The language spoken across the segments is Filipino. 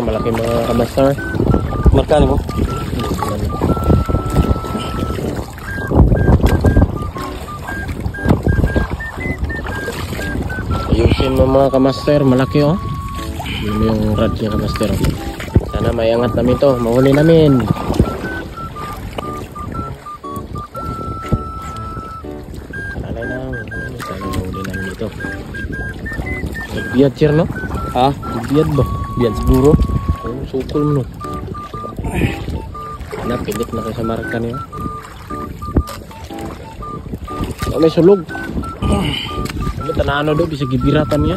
Malaki mga kamaster. Magkano mo? Ayusin mo mga kamaster, malaki oh. Yun yung rod niya kamaster. Sana may angat namin to, mahuli namin. Alay lang, sana mahuli namin dito. Biyad sir no? Ha? Biyad ba? Biyan siguro. Oh, sukol mo no. Napilit na kayo sa marka niya. Oh, may sulog. Ano tanano do, bisa gibiratan niya.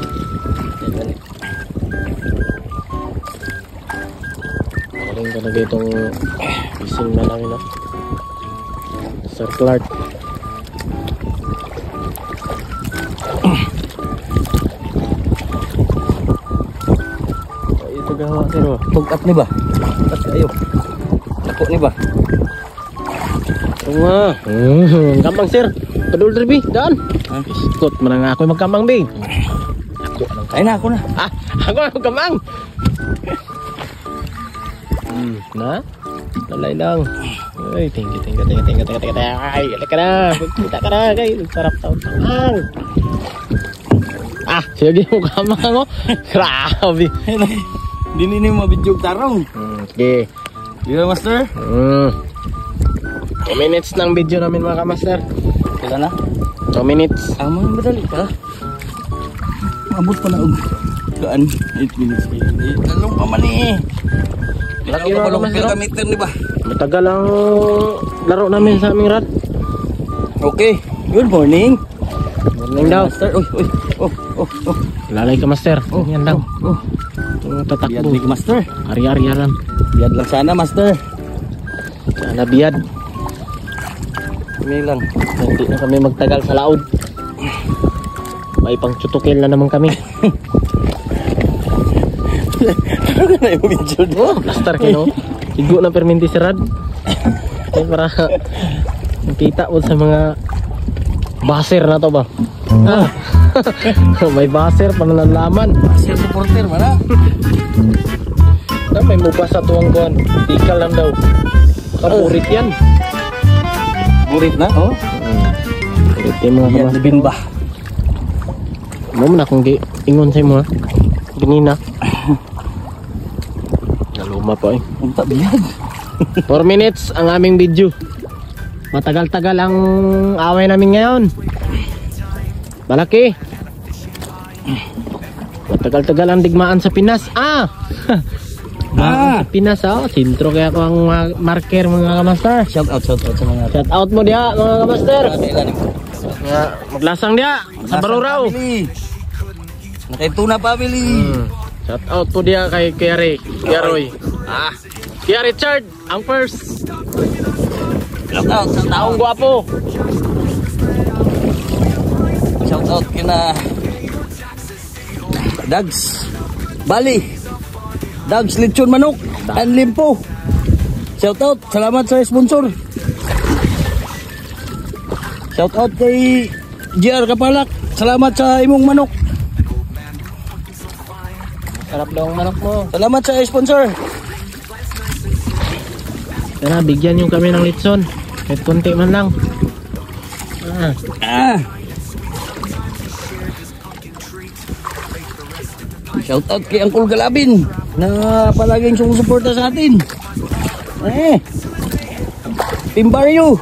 Galing talaga itong fishing na namin no. Sir Clark. Ito gawa sir. Tugat ni ba? Tugat kayo. Ako ni ba? Oo nga. Gampang sir. Padul derby, daan. Iskot man nga ako magkamang bing. Ay na ako na. Ah, ako magkamang. Na? Talay lang. Ay, tinggi. Ay, alika na. Kita ka na. Ay, sarap taon. Ah, sige mo kamang mo. Grabe. Dili ni mabidyo tarong. Sige. Di ba, master? 2 minutes ng video namin mga kamaster. Kailan na? 2 minutes. Mga madali pa. Maabot pa na og gaan 8 minutes. Lalong pa man eh. Lagi Ikaw na balong kamaster. kilometer ni ba? Matagal ang laro namin sa aming rad. Okay. Good morning. Morning daw. Master. Uy. Oh. Lalay ka master. Yan daw. Oh. Biyad Tatakbo. ni master. Ari-ariaran. Biyad lang sana, master. Sana biyad. Kami lang. Hindi na kami magtagal sa laod. May pang tutukil na naman kami. Ano ka na yung video doon? Oh, plaster kayo. Sigo na perminti si Rad. Para makita mo sa mga baser na to ba? Ah. May baser pa na nalaman. Master supporter, mana? May mubas sa tuwang kuhan. Tikal lang daw. Kapurit yan. Burit na, oh. Purit yan mga Yan, libin ba? Mo na kung ingon sa mo ha. Ganina. Naluma pa eh. Punta biyad. 4 minutes ang aming video. Matagal-tagal ang away namin ngayon. Malaki. Matagal-tagal ang digmaan sa Pinas. Sa Pinas sintro kaya ako ang marker mga kamaster. Shout out sa mga. Shout out mo dia mga kamaster. Maglasang dia sa Baruraw. Nakaituna family. Shout out po dia kay Kiaroy. Kia Richard ang first. Shout out sa Taong gwapo. Shout out kina Dags Bali, Dags Lechon Manok and Limpo. Shout out, salamat sa sponsor. Shout out kay JR Kapalak, salamat sa imong manok. Sarap daw ang manok mo. Salamat sa sponsor. Tara, bigyan yung kami ng litson. Kahit konti man lang. Shout out kay Uncle Galabin na palaging sumusuporta sa atin. Team Barrio.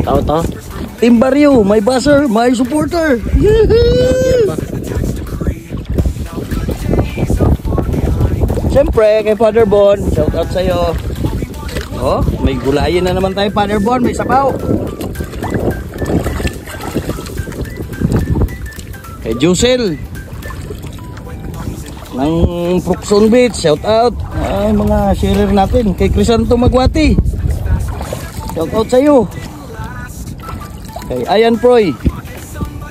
Shout out Team Barrio, may buzzer, may supporter. Siyempre kay Father Bon, shout out sa'yo. Oh, may gulayin na naman tayo Father Bon, may sabaw. Kay Jusel ng Proxon Beach, shout out. Ay, mga sharer natin. Kay Crisanto Magwati, shout out sa'yo. Kay Ayan Proy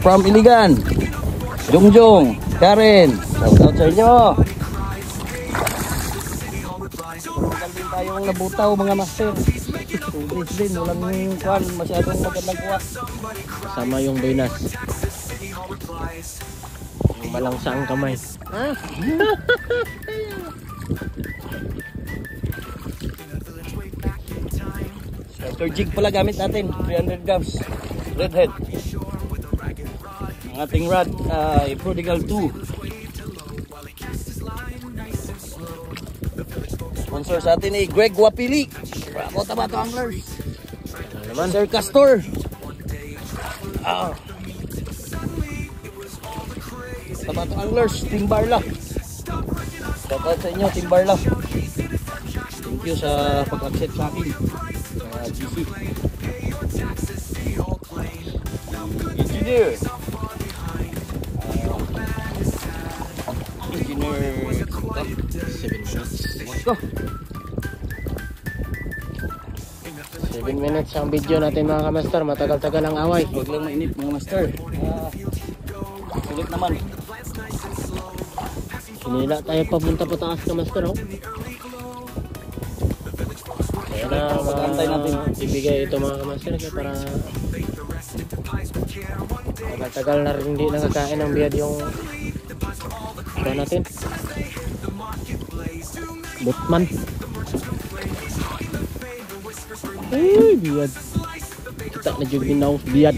from Iligan, Jongjong, Karen, shout out sa inyo. Tagal din tayong nabutaw mga master. 2 days din, walang kuhan, masyadong magandang kuha. Kasama yung Venus. Yung balangsaang kamay. Ah? Starter jig pala gamit natin, 300 grams. Redhead. Ang ating rod, Prodigal 2. Sponsor sa atin ay Greg Wapili. Bravo Tabato Anglers. Ano naman? Sir Castor. Tabato Anglers, Team Barla. Shoutout sa inyo, Team Barla. Thank you sa pag-accept sa akin. GC. Engineer. Engineer. 7 minutes. Let's go. 7 minutes ang video natin mga kamaster. Matagal-tagal ang away. Huwag lang mainit mga master. Sulit naman. Sinila tayo papunta pataas kamaster, oh. Kaya na Pag-antay natin. ibigay ito mga kamaster kaya para tagal-tagal na rin hindi nakakain ng biyad yung ito natin. Butman. Ay, biyad. Kita na dyan ginaw, biyad.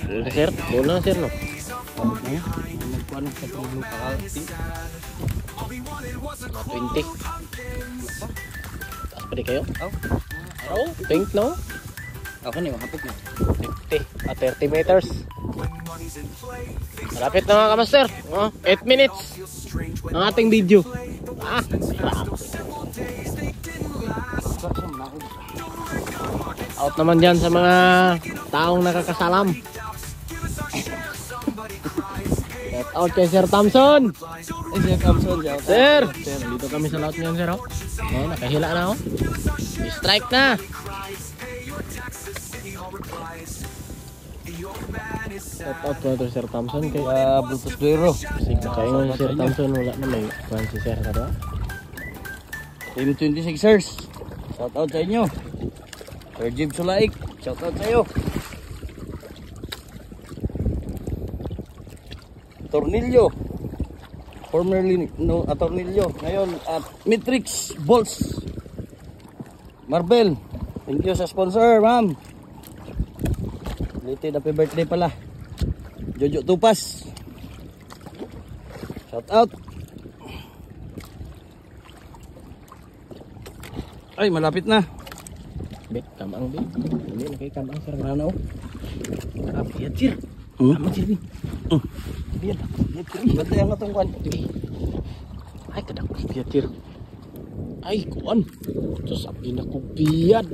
Doon na sir, doon na sir, no? Magkuhan sa tulong pakalti. Mga 20. Taas pa di kayo? Oh, pink, no? Ako na yung hapok na. 50 at 30 meters. Malapit na mga kamaster. 8 minutes ang ating video. Out naman dyan sa mga taong nakakasalam. Shout out kay Sir Thompson. Sir Thompson, shout out. Sir, dito kami sa laut ngayon, sir. Nakahila na, oh. Strike na. Shout out ko ito Sir Thompson kay Brutus Duero. kaya nga Sir Thompson wala na may kwan si Sir kada. Team 26ers. Shout out sa inyo. Sir Jim Sulaik. Shout out sa iyo. Tornillo. Formerly no Tornillo. Ngayon at Matrix Bolts. Marvel. Thank you sa sponsor, ma'am. Belated happy birthday pala. Jojo Tupas. Shout out. Ay, malapit na. Bet kamang din. Hindi na kay kamang Sir. Ano? Kapiyat sir. Kamu sir ni. Biar. Ba't yang natong kwan? Ay kadako kapiyat sir. Ay kuan. So sabi na ko biyad.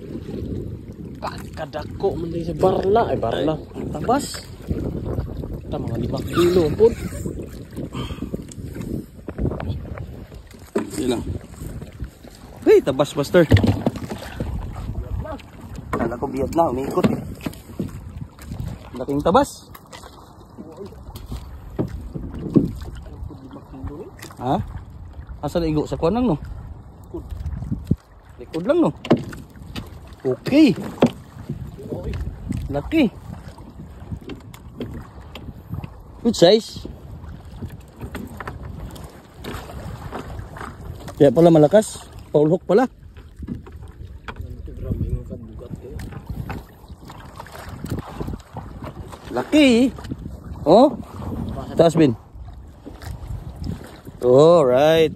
Kadako man din sa barla. Ay barla. Tabas. Ta mga 5 kilo pun. Silang. Hey, tabas master. Kala ko biyad na, umiikot eh. Laking tabas. Ha? Asa na igo sa kuwan lang no? Likod lang no? Okay. Laki. Good size. Kaya pala malakas. Paul hook pala. Laki. Oh. Taas bin. All right.